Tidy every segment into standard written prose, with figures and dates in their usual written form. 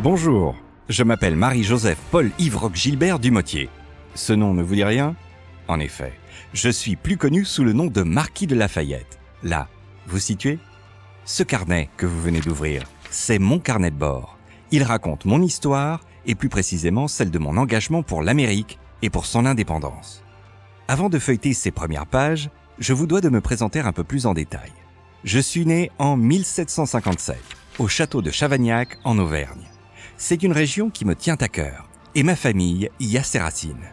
Bonjour, je m'appelle Marie-Joseph Paul-Yves Roch-Gilbert Dumotier. Ce nom ne vous dit rien? En effet, je suis plus connu sous le nom de Marquis de Lafayette. Là, vous situez? Ce carnet que vous venez d'ouvrir, c'est mon carnet de bord. Il raconte mon histoire et plus précisément celle de mon engagement pour l'Amérique et pour son indépendance. Avant de feuilleter ces premières pages, je vous dois de me présenter un peu plus en détail. Je suis né en 1757, au château de Chavagnac, en Auvergne. C'est une région qui me tient à cœur, et ma famille y a ses racines.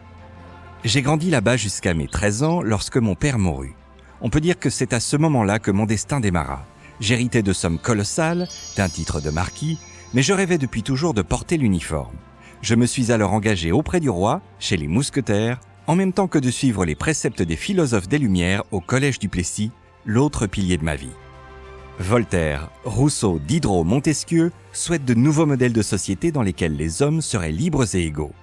J'ai grandi là-bas jusqu'à mes 13 ans lorsque mon père mourut. On peut dire que c'est à ce moment-là que mon destin démarra. J'héritais de sommes colossales, d'un titre de marquis, mais je rêvais depuis toujours de porter l'uniforme. Je me suis alors engagé auprès du roi, chez les mousquetaires, en même temps que de suivre les préceptes des philosophes des Lumières au Collège du Plessis, l'autre pilier de ma vie. Voltaire, Rousseau, Diderot, Montesquieu souhaitent de nouveaux modèles de société dans lesquels les hommes seraient libres et égaux.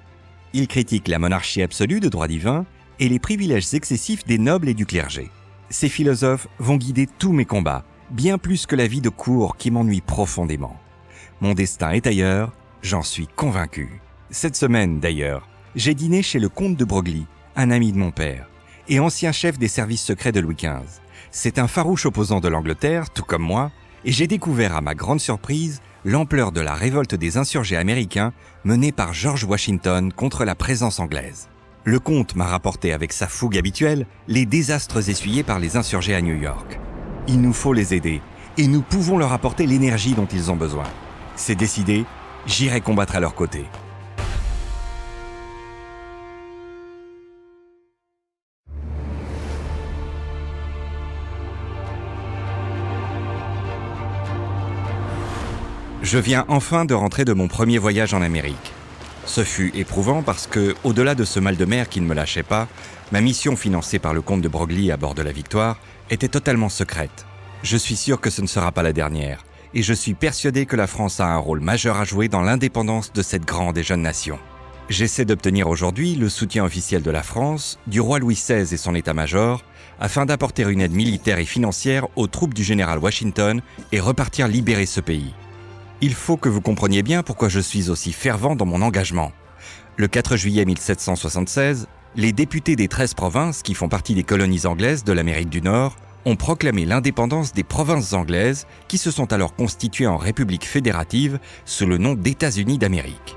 Ils critiquent la monarchie absolue de droit divin et les privilèges excessifs des nobles et du clergé. Ces philosophes vont guider tous mes combats, bien plus que la vie de cour qui m'ennuie profondément. Mon destin est ailleurs, j'en suis convaincu. Cette semaine, d'ailleurs, j'ai dîné chez le comte de Broglie, un ami de mon père, et ancien chef des services secrets de Louis XV. C'est un farouche opposant de l'Angleterre, tout comme moi, et j'ai découvert à ma grande surprise l'ampleur de la révolte des insurgés américains menée par George Washington contre la présence anglaise. Le comte m'a rapporté avec sa fougue habituelle les désastres essuyés par les insurgés à New York. Il nous faut les aider, et nous pouvons leur apporter l'énergie dont ils ont besoin. C'est décidé, j'irai combattre à leur côté. Je viens enfin de rentrer de mon premier voyage en Amérique. Ce fut éprouvant parce que, au-delà de ce mal de mer qui ne me lâchait pas, ma mission financée par le comte de Broglie à bord de la Victoire était totalement secrète. Je suis sûr que ce ne sera pas la dernière, et je suis persuadé que la France a un rôle majeur à jouer dans l'indépendance de cette grande et jeune nation. J'essaie d'obtenir aujourd'hui le soutien officiel de la France, du roi Louis XVI et son état-major, afin d'apporter une aide militaire et financière aux troupes du général Washington et repartir libérer ce pays. Il faut que vous compreniez bien pourquoi je suis aussi fervent dans mon engagement. Le 4 juillet 1776, les députés des 13 provinces qui font partie des colonies anglaises de l'Amérique du Nord ont proclamé l'indépendance des provinces anglaises qui se sont alors constituées en république fédérative sous le nom d'États-Unis d'Amérique.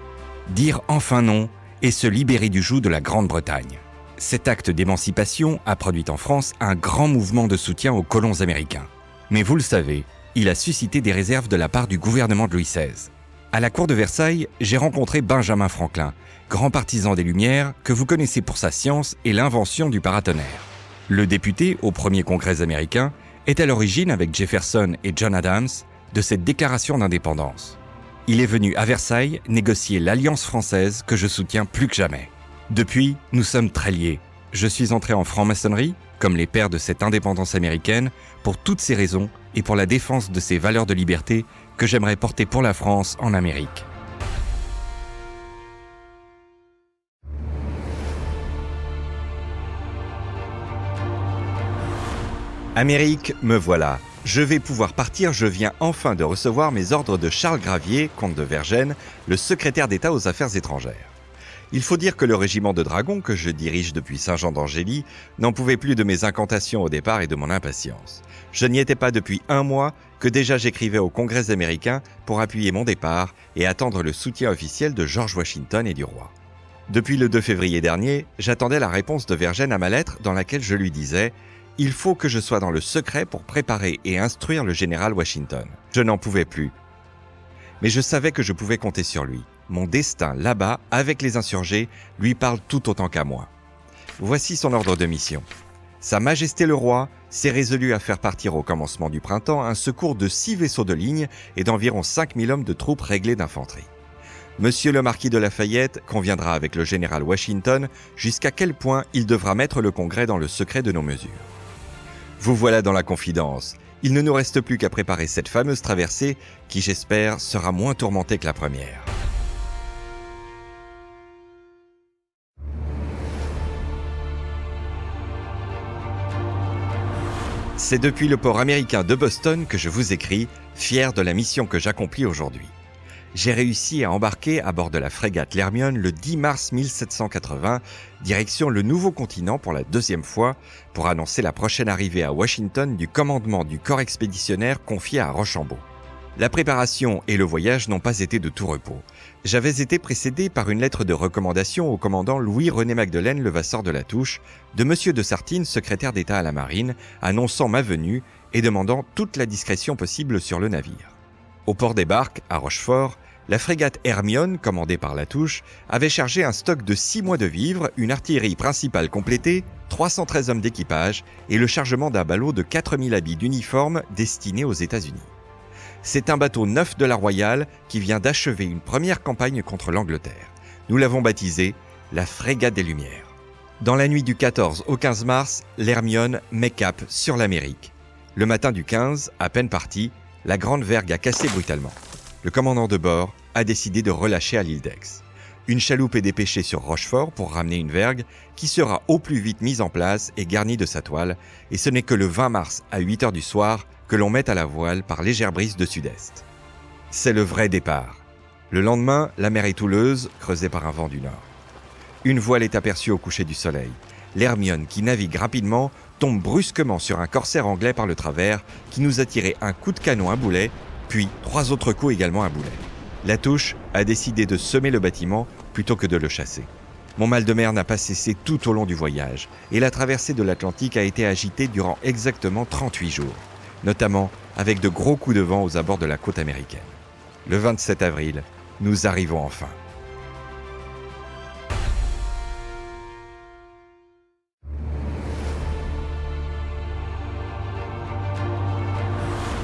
Dire enfin non et se libérer du joug de la Grande-Bretagne. Cet acte d'émancipation a produit en France un grand mouvement de soutien aux colons américains. Mais vous le savez, il a suscité des réserves de la part du gouvernement de Louis XVI. À la cour de Versailles, j'ai rencontré Benjamin Franklin, grand partisan des Lumières que vous connaissez pour sa science et l'invention du paratonnerre. Le député au premier congrès américain est à l'origine, avec Jefferson et John Adams, de cette déclaration d'indépendance. Il est venu à Versailles négocier l'alliance française que je soutiens plus que jamais. Depuis, nous sommes très liés. Je suis entré en franc-maçonnerie, comme les pères de cette indépendance américaine, pour toutes ces raisons et pour la défense de ces valeurs de liberté que j'aimerais porter pour la France en Amérique. Amérique, me voilà. Je vais pouvoir partir, je viens enfin de recevoir mes ordres de Charles Gravier, comte de Vergennes, le secrétaire d'État aux Affaires étrangères. Il faut dire que le régiment de dragons que je dirige depuis Saint-Jean d'Angély n'en pouvait plus de mes incantations au départ et de mon impatience. Je n'y étais pas depuis 1 mois que déjà j'écrivais au Congrès américain pour appuyer mon départ et attendre le soutien officiel de George Washington et du roi. Depuis le 2 février dernier, j'attendais la réponse de Vergennes à ma lettre dans laquelle je lui disais « Il faut que je sois dans le secret pour préparer et instruire le général Washington. » Je n'en pouvais plus. Mais je savais que je pouvais compter sur lui. Mon destin là-bas, avec les insurgés, lui parle tout autant qu'à moi. Voici son ordre de mission. Sa Majesté le Roi s'est résolu à faire partir au commencement du printemps un secours de 6 vaisseaux de ligne et d'environ 5000 hommes de troupes réglées d'infanterie. Monsieur le Marquis de Lafayette conviendra avec le général Washington jusqu'à quel point il devra mettre le Congrès dans le secret de nos mesures. Vous voilà dans la confidence. Il ne nous reste plus qu'à préparer cette fameuse traversée qui, j'espère, sera moins tourmentée que la première. C'est depuis le port américain de Boston que je vous écris, fier de la mission que j'accomplis aujourd'hui. j'ai réussi à embarquer à bord de la frégate l'Hermione le 10 mars 1780, direction le nouveau continent pour la deuxième fois, pour annoncer la prochaine arrivée à Washington du commandement du corps expéditionnaire confié à Rochambeau. La préparation et le voyage n'ont pas été de tout repos. J'avais été précédé par une lettre de recommandation au commandant Louis-René Magdeleine Levasseur de La Touche, de M. de Sartine, secrétaire d'État à la Marine, annonçant ma venue et demandant toute la discrétion possible sur le navire. Au port des Barques, à Rochefort, la frégate Hermione, commandée par La Touche, avait chargé un stock de 6 mois de vivres, une artillerie principale complétée, 313 hommes d'équipage et le chargement d'un ballot de 4000 habits d'uniforme destinés aux États-Unis. C'est un bateau neuf de la Royale qui vient d'achever une première campagne contre l'Angleterre. Nous l'avons baptisé la Frégate des Lumières. Dans la nuit du 14 au 15 mars, l'Hermione met cap sur l'Amérique. Le matin du 15, à peine parti, la grande vergue a cassé brutalement. Le commandant de bord a décidé de relâcher à l'île d'Aix. Une chaloupe est dépêchée sur Rochefort pour ramener une vergue qui sera au plus vite mise en place et garnie de sa toile, et ce n'est que le 20 mars à 8h du soir que l'on met à la voile par légère brise de sud-est. C'est le vrai départ. Le lendemain, la mer est houleuse, creusée par un vent du nord. Une voile est aperçue au coucher du soleil. L'Hermione, qui navigue rapidement, tombe brusquement sur un corsaire anglais par le travers qui nous a tiré un coup de canon à boulet, puis 3 autres coups également à boulet. La Touche a décidé de semer le bâtiment plutôt que de le chasser. Mon mal de mer n'a pas cessé tout au long du voyage, et la traversée de l'Atlantique a été agitée durant exactement 38 jours. Notamment avec de gros coups de vent aux abords de la côte américaine. Le 27 avril, nous arrivons enfin.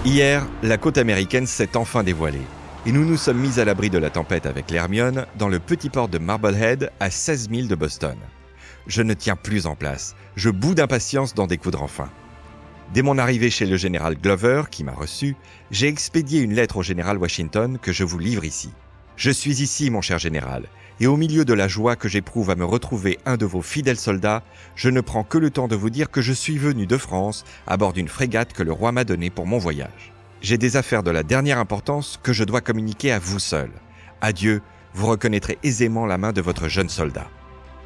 Hier, la côte américaine s'est enfin dévoilée, et nous nous sommes mis à l'abri de la tempête avec l'Hermione dans le petit port de Marblehead à 16 milles de Boston. Je ne tiens plus en place, je bout d'impatience d'en découdre enfin. Dès mon arrivée chez le général Glover, qui m'a reçu, j'ai expédié une lettre au général Washington que je vous livre ici. Je suis ici, mon cher général, et au milieu de la joie que j'éprouve à me retrouver un de vos fidèles soldats, je ne prends que le temps de vous dire que je suis venu de France à bord d'une frégate que le roi m'a donnée pour mon voyage. J'ai des affaires de la dernière importance que je dois communiquer à vous seul. Adieu, vous reconnaîtrez aisément la main de votre jeune soldat.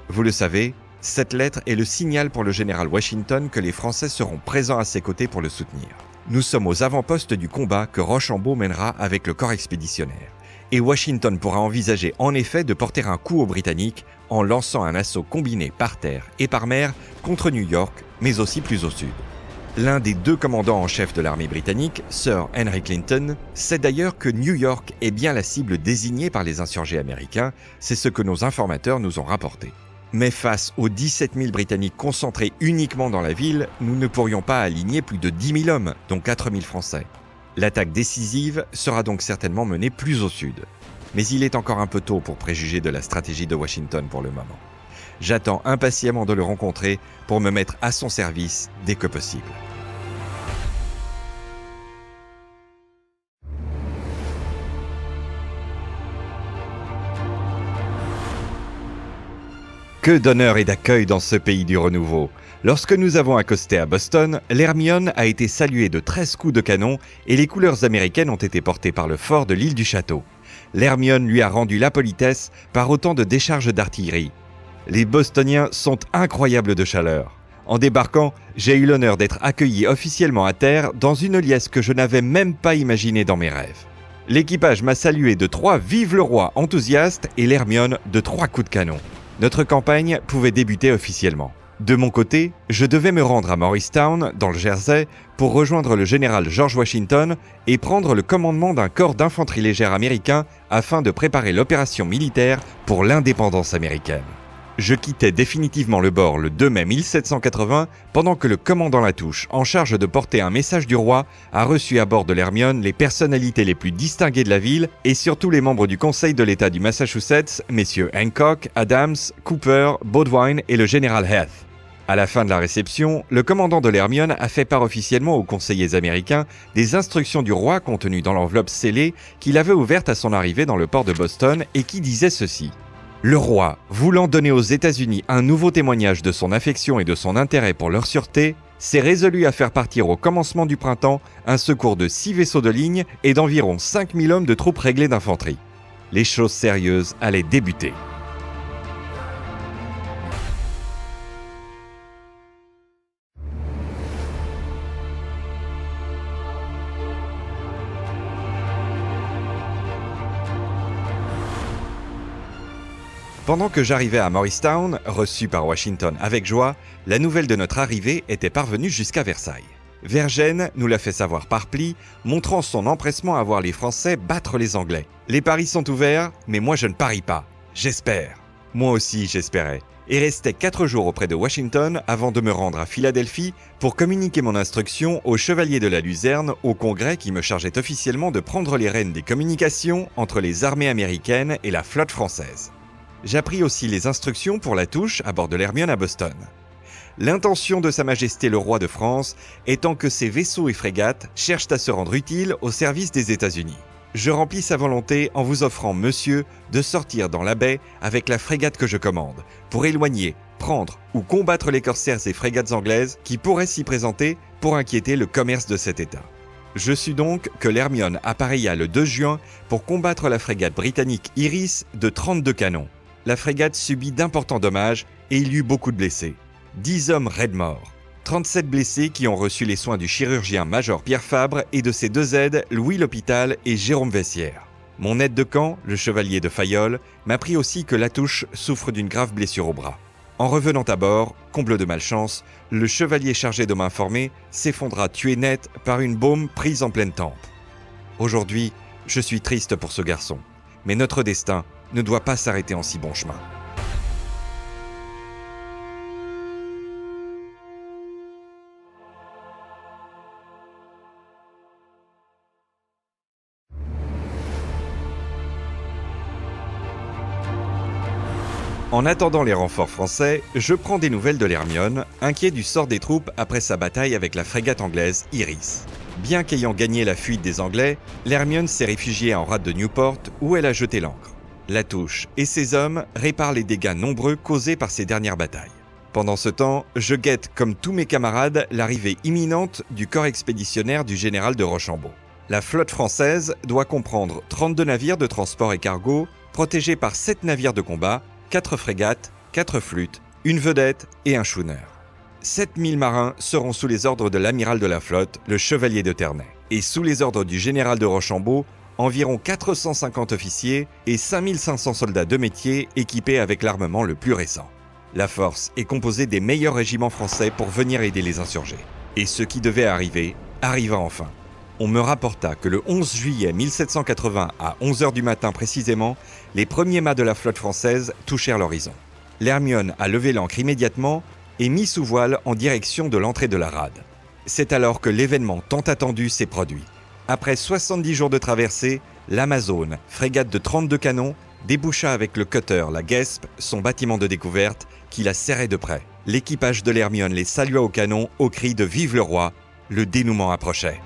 Vous le savez, cette lettre est le signal pour le général Washington que les Français seront présents à ses côtés pour le soutenir. Nous sommes aux avant-postes du combat que Rochambeau mènera avec le corps expéditionnaire. Et Washington pourra envisager en effet de porter un coup aux Britanniques en lançant un assaut combiné par terre et par mer contre New York, mais aussi plus au sud. L'un des 2 commandants en chef de l'armée britannique, Sir Henry Clinton, sait d'ailleurs que New York est bien la cible désignée par les insurgés américains, c'est ce que nos informateurs nous ont rapporté. Mais face aux 17 000 Britanniques concentrés uniquement dans la ville, nous ne pourrions pas aligner plus de 10 000 hommes, dont 4 000 Français. L'attaque décisive sera donc certainement menée plus au sud. Mais il est encore un peu tôt pour préjuger de la stratégie de Washington pour le moment. J'attends impatiemment de le rencontrer pour me mettre à son service dès que possible. Que d'honneur et d'accueil dans ce pays du renouveau. Lorsque nous avons accosté à Boston, l'Hermione a été saluée de 13 coups de canon et les couleurs américaines ont été portées par le fort de l'île du Château. L'Hermione lui a rendu la politesse par autant de décharges d'artillerie. Les Bostoniens sont incroyables de chaleur. En débarquant, j'ai eu l'honneur d'être accueilli officiellement à terre dans une liesse que je n'avais même pas imaginée dans mes rêves. L'équipage m'a salué de 3 vive le roi enthousiastes et l'Hermione de 3 coups de canon. Notre campagne pouvait débuter officiellement. De mon côté, je devais me rendre à Morristown, dans le Jersey, pour rejoindre le général George Washington et prendre le commandement d'un corps d'infanterie légère américain afin de préparer l'opération militaire pour l'indépendance américaine. Je quittais définitivement le bord le 2 mai 1780 pendant que le commandant La Touche, en charge de porter un message du roi, a reçu à bord de l'Hermione les personnalités les plus distinguées de la ville et surtout les membres du Conseil de l'État du Massachusetts, messieurs Hancock, Adams, Cooper, Baldwin et le général Heath. À la fin de la réception, le commandant de l'Hermione a fait part officiellement aux conseillers américains des instructions du roi contenues dans l'enveloppe scellée qu'il avait ouverte à son arrivée dans le port de Boston et qui disait ceci. Le roi, voulant donner aux États-Unis un nouveau témoignage de son affection et de son intérêt pour leur sûreté, s'est résolu à faire partir au commencement du printemps un secours de 6 vaisseaux de ligne et d'environ 5 000 hommes de troupes réglées d'infanterie. Les choses sérieuses allaient débuter. Pendant que j'arrivais à Morristown, reçu par Washington avec joie, la nouvelle de notre arrivée était parvenue jusqu'à Versailles. Vergennes nous l'a fait savoir par pli, montrant son empressement à voir les Français battre les Anglais. Les paris sont ouverts, mais moi je ne parie pas. J'espère. Moi aussi j'espérais. Et restais 4 jours auprès de Washington avant de me rendre à Philadelphie pour communiquer mon instruction au chevalier de la Luzerne au Congrès qui me chargeait officiellement de prendre les rênes des communications entre les armées américaines et la flotte française. J'appris aussi les instructions pour la touche à bord de l'Hermione à Boston. L'intention de Sa Majesté le Roi de France étant que ses vaisseaux et frégates cherchent à se rendre utiles au service des États-Unis. Je remplis sa volonté en vous offrant, monsieur, de sortir dans la baie avec la frégate que je commande, pour éloigner, prendre ou combattre les corsaires et frégates anglaises qui pourraient s'y présenter pour inquiéter le commerce de cet État. Je sus donc que l'Hermione appareilla le 2 juin pour combattre la frégate britannique Iris de 32 canons. La frégate subit d'importants dommages et il y eut beaucoup de blessés. 10 hommes raides morts, 37 blessés qui ont reçu les soins du chirurgien-major Pierre Fabre et de ses 2 aides Louis L'Hôpital et Jérôme Vessière. Mon aide de camp, le chevalier de Fayolle, m'apprit aussi que Latouche souffre d'une grave blessure au bras. En revenant à bord, comble de malchance, le chevalier chargé de m'informer s'effondra tué net par une baume prise en pleine tempe. Aujourd'hui, je suis triste pour ce garçon, mais notre destin ne doit pas s'arrêter en si bon chemin. En attendant les renforts français, je prends des nouvelles de l'Hermione, inquiet du sort des troupes après sa bataille avec la frégate anglaise Iris. Bien qu'ayant gagné la fuite des Anglais, l'Hermione s'est réfugiée en rade de Newport où elle a jeté l'ancre. Latouche et ses hommes réparent les dégâts nombreux causés par ces dernières batailles. Pendant ce temps, je guette comme tous mes camarades l'arrivée imminente du corps expéditionnaire du général de Rochambeau. La flotte française doit comprendre 32 navires de transport et cargo, protégés par 7 navires de combat, 4 frégates, 4 flûtes, une vedette et un schooner. 7000 marins seront sous les ordres de l'amiral de la flotte, le chevalier de Ternay. Et sous les ordres du général de Rochambeau, environ 450 officiers et 5500 soldats de métier équipés avec l'armement le plus récent. La force est composée des meilleurs régiments français pour venir aider les insurgés. Et ce qui devait arriver, arriva enfin. On me rapporta que le 11 juillet 1780 à 11h du matin précisément, les premiers mâts de la flotte française touchèrent l'horizon. L'Hermione a levé l'ancre immédiatement et mis sous voile en direction de l'entrée de la rade. C'est alors que l'événement tant attendu s'est produit. Après 70 jours de traversée, l'Amazone, frégate de 32 canons, déboucha avec le cutter la Guesp, son bâtiment de découverte, qui la serrait de près. L'équipage de l'Hermione les salua au canon au cri de « Vive le roi !» Le dénouement approchait.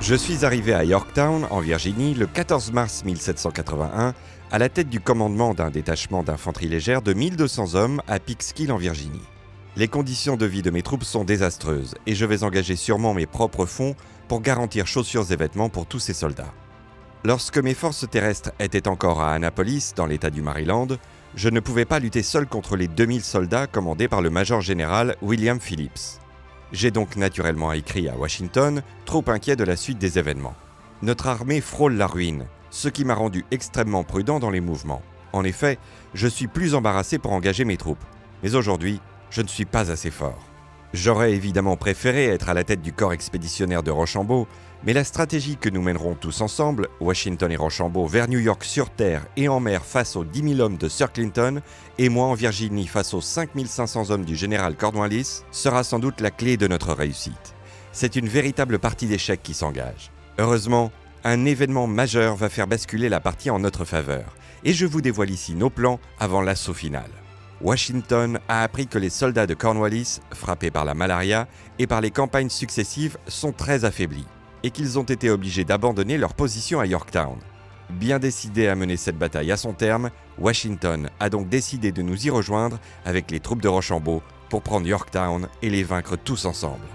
Je suis arrivé à Yorktown, en Virginie, le 14 mars 1781, à la tête du commandement d'un détachement d'infanterie légère de 1200 hommes à Peekskill, en Virginie. Les conditions de vie de mes troupes sont désastreuses et je vais engager sûrement mes propres fonds pour garantir chaussures et vêtements pour tous ces soldats. Lorsque mes forces terrestres étaient encore à Annapolis, dans l'état du Maryland, je ne pouvais pas lutter seul contre les 2000 soldats commandés par le major général William Phillips. J'ai donc naturellement écrit à Washington, trop inquiet de la suite des événements. Notre armée frôle la ruine, ce qui m'a rendu extrêmement prudent dans les mouvements. En effet, je suis plus embarrassé pour engager mes troupes. Mais aujourd'hui, je ne suis pas assez fort. J'aurais évidemment préféré être à la tête du corps expéditionnaire de Rochambeau, mais la stratégie que nous mènerons tous ensemble, Washington et Rochambeau vers New York sur terre et en mer face aux 10 000 hommes de Sir Clinton, et moi en Virginie face aux 5 500 hommes du général Cornwallis, sera sans doute la clé de notre réussite. C'est une véritable partie d'échecs qui s'engage. Heureusement, un événement majeur va faire basculer la partie en notre faveur, et je vous dévoile ici nos plans avant l'assaut final. Washington a appris que les soldats de Cornwallis, frappés par la malaria et par les campagnes successives, sont très affaiblis, et qu'ils ont été obligés d'abandonner leur position à Yorktown. Bien décidé à mener cette bataille à son terme, Washington a donc décidé de nous y rejoindre avec les troupes de Rochambeau pour prendre Yorktown et les vaincre tous ensemble.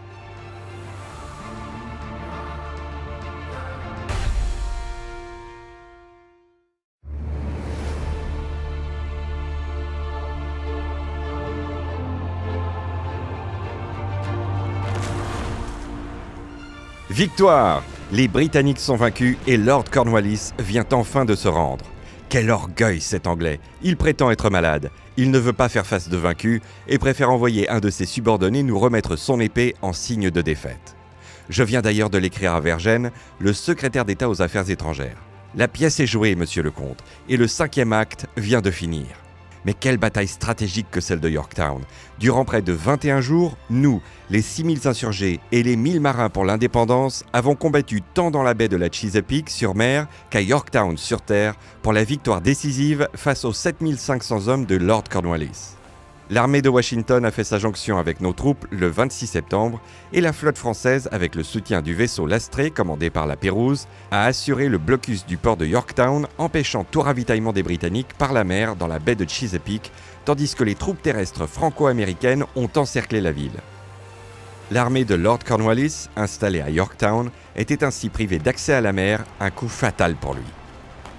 Victoire! Les Britanniques sont vaincus et Lord Cornwallis vient enfin de se rendre. Quel orgueil cet Anglais! Il prétend être malade, il ne veut pas faire face de vaincu et préfère envoyer un de ses subordonnés nous remettre son épée en signe de défaite. Je viens d'ailleurs de l'écrire à Vergennes, le secrétaire d'État aux Affaires étrangères. La pièce est jouée, monsieur le comte, et le 5e acte vient de finir. Mais quelle bataille stratégique que celle de Yorktown! Durant près de 21 jours, nous, les 6000 insurgés et les 1000 marins pour l'indépendance, avons combattu tant dans la baie de la Chesapeake sur mer qu'à Yorktown sur terre pour la victoire décisive face aux 7500 hommes de Lord Cornwallis. L'armée de Washington a fait sa jonction avec nos troupes le 26 septembre et la flotte française, avec le soutien du vaisseau L'Astrée commandé par la Pérouse, a assuré le blocus du port de Yorktown, empêchant tout ravitaillement des Britanniques par la mer dans la baie de Chesapeake, tandis que les troupes terrestres franco-américaines ont encerclé la ville. L'armée de Lord Cornwallis, installée à Yorktown, était ainsi privée d'accès à la mer, un coup fatal pour lui.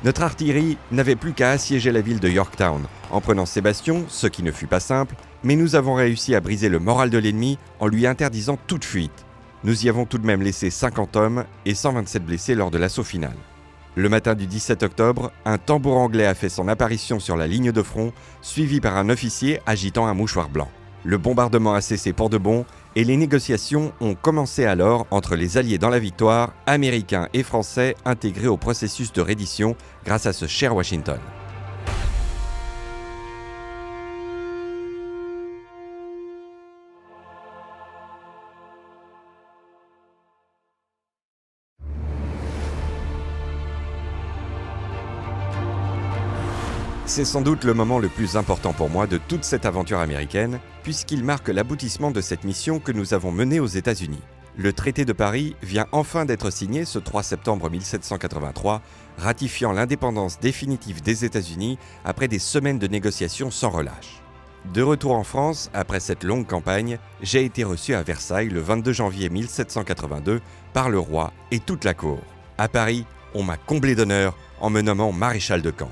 Notre artillerie n'avait plus qu'à assiéger la ville de Yorktown, en prenant ses bastions, ce qui ne fut pas simple, mais nous avons réussi à briser le moral de l'ennemi en lui interdisant toute fuite. Nous y avons tout de même laissé 50 hommes et 127 blessés lors de l'assaut final. Le matin du 17 octobre, un tambour anglais a fait son apparition sur la ligne de front, suivi par un officier agitant un mouchoir blanc. Le bombardement a cessé pour de bon et les négociations ont commencé alors entre les alliés dans la victoire, américains et français intégrés au processus de reddition grâce à ce cher Washington. C'est sans doute le moment le plus important pour moi de toute cette aventure américaine, puisqu'il marque l'aboutissement de cette mission que nous avons menée aux États-Unis. Le traité de Paris vient enfin d'être signé ce 3 septembre 1783, ratifiant l'indépendance définitive des États-Unis après des semaines de négociations sans relâche. De retour en France, après cette longue campagne, j'ai été reçu à Versailles le 22 janvier 1782 par le roi et toute la cour. À Paris, on m'a comblé d'honneur en me nommant maréchal de camp.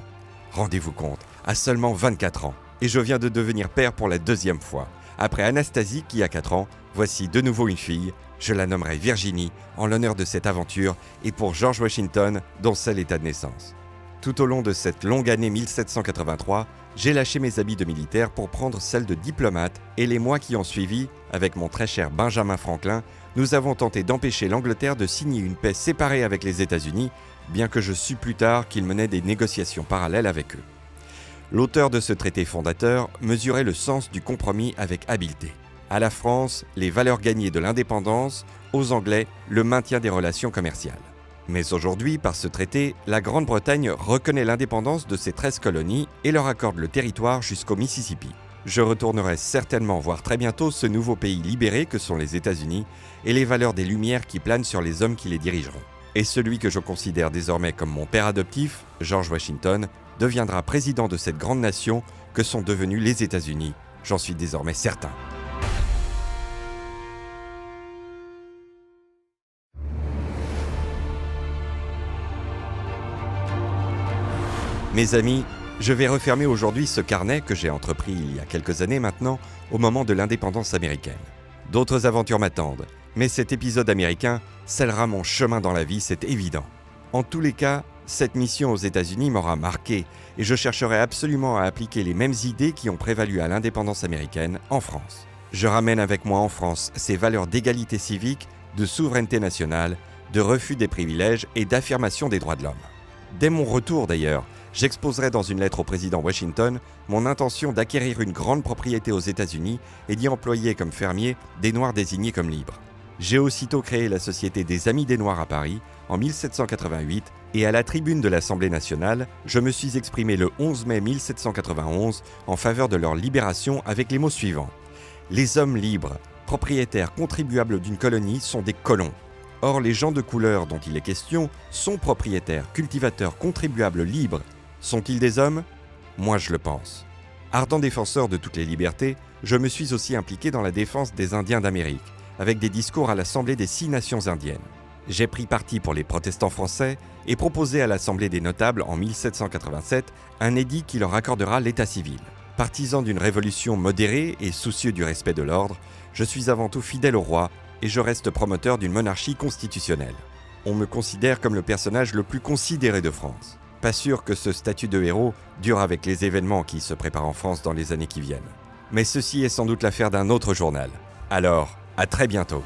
Rendez-vous compte, à seulement 24 ans, et je viens de devenir père pour la 2e fois. Après Anastasie qui a 4 ans, voici de nouveau une fille, je la nommerai Virginie, en l'honneur de cette aventure, et pour George Washington, dont c'est l'état de naissance. Tout au long de cette longue année 1783, j'ai lâché mes habits de militaire pour prendre celle de diplomate, et les mois qui ont suivi, avec mon très cher Benjamin Franklin, nous avons tenté d'empêcher l'Angleterre de signer une paix séparée avec les États-Unis, bien que je sus plus tard qu'il menait des négociations parallèles avec eux. L'auteur de ce traité fondateur mesurait le sens du compromis avec habileté. À la France, les valeurs gagnées de l'indépendance, aux Anglais, le maintien des relations commerciales. Mais aujourd'hui, par ce traité, la Grande-Bretagne reconnaît l'indépendance de ses 13 colonies et leur accorde le territoire jusqu'au Mississippi. Je retournerai certainement voir très bientôt ce nouveau pays libéré que sont les États-Unis et les valeurs des Lumières qui planent sur les hommes qui les dirigeront. Et celui que je considère désormais comme mon père adoptif, George Washington, deviendra président de cette grande nation que sont devenus les États-Unis. J'en suis désormais certain. Mes amis, je vais refermer aujourd'hui ce carnet que j'ai entrepris il y a quelques années maintenant, au moment de l'indépendance américaine. D'autres aventures m'attendent, mais cet épisode américain scellera mon chemin dans la vie, c'est évident. En tous les cas, cette mission aux États-Unis m'aura marqué et je chercherai absolument à appliquer les mêmes idées qui ont prévalu à l'indépendance américaine en France. Je ramène avec moi en France ces valeurs d'égalité civique, de souveraineté nationale, de refus des privilèges et d'affirmation des droits de l'homme. Dès mon retour d'ailleurs, j'exposerai dans une lettre au président Washington mon intention d'acquérir une grande propriété aux États-Unis et d'y employer comme fermiers des Noirs désignés comme libres. J'ai aussitôt créé la Société des Amis des Noirs à Paris en 1788 et à la tribune de l'Assemblée nationale, je me suis exprimé le 11 mai 1791 en faveur de leur libération avec les mots suivants. Les hommes libres, propriétaires contribuables d'une colonie sont des colons. Or, les gens de couleur dont il est question sont propriétaires, cultivateurs, contribuables, libres. Sont-ils des hommes ? Moi, je le pense. Ardent défenseur de toutes les libertés, je me suis aussi impliqué dans la défense des Indiens d'Amérique, avec des discours à l'Assemblée des 6 nations indiennes. J'ai pris parti pour les protestants français et proposé à l'Assemblée des notables en 1787 un édit qui leur accordera l'état civil. Partisan d'une révolution modérée et soucieux du respect de l'ordre, je suis avant tout fidèle au roi et je reste promoteur d'une monarchie constitutionnelle. On me considère comme le personnage le plus considéré de France. Pas sûr que ce statut de héros dure avec les événements qui se préparent en France dans les années qui viennent. Mais ceci est sans doute l'affaire d'un autre journal. Alors, à très bientôt.